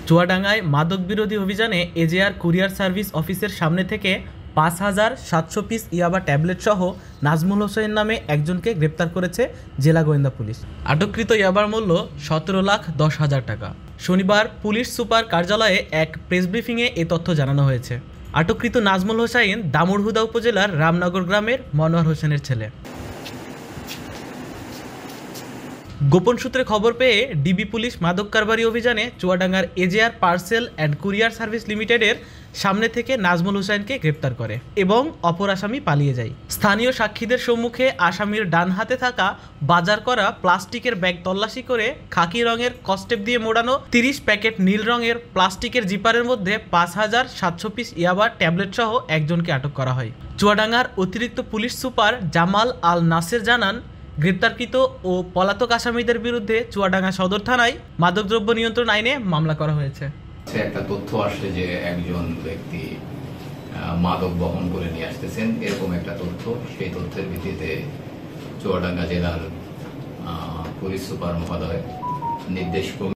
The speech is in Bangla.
চুয়াডাঙ্গায় মাদক বিরোধী অভিযানে এজেআর কুরিয়ার সার্ভিস অফিসের সামনে থেকে ৫,৭০০ পিস ইয়াবা ট্যাবলেট সহ নাজমুল হোসেন নামে একজনকে গ্রেপ্তার করেছে জেলা গোয়েন্দা পুলিশ। আটককৃত ইয়াবার মূল্য ১৭,১০,০০০ টাকা। শনিবার পুলিশ সুপার কার্যালয়ে এক প্রেস ব্রিফিংয়ে এ তথ্য জানানো হয়েছে। আটককৃত নাজমুল হোসেন দামুড়হুদা উপজেলার রামনগর গ্রামের মনোয়ার হোসেনের ছেলে। গোপন সূত্রে খবর পেয়ে ডিবি পুলিশ মাদক কারবারি অভিযানে চুয়াডাঙ্গার এজেআর পার্সেল অ্যান্ড কুরিয়ার সার্ভিস লিমিটেডের সামনে থেকে নাজমুল হোসেনকে গ্রেপ্তার করে এবং অপর আসামি পালিয়ে যায়। স্থানীয় সাক্ষীদের সম্মুখে আসামির ডান হাতে থাকা বাজার করা প্লাস্টিকের ব্যাগ তল্লাশি করে খাকি রঙের কস্টেপ দিয়ে মোড়ানো ৩০ প্যাকেট নীল রঙের প্লাস্টিকের জিপারের মধ্যে ৫,৭০০ পিস ইয়াবা ট্যাবলেট সহ একজনকে আটক করা হয়। চুয়াডাঙ্গার অতিরিক্ত পুলিশ সুপার জামাল আল নাসের জানান, গ্রেপ্তারকৃত ও পলাতক আসামিদের বিরুদ্ধে চুয়াডাঙ্গা সদর থানায় মাদকদ্রব্য নিয়ন্ত্রণ আইনে মামলা করা হয়েছে। একটা তথ্য আসছে যে একজন ব্যক্তি মাদক বহন করে নিয়ে আসতেছেন, এরকম একটা তথ্য। সেই তথ্যের ভিত্তিতে চুয়াডাঙ্গা জেলার পুলিশ সুপার মহোদয় নির্দেশ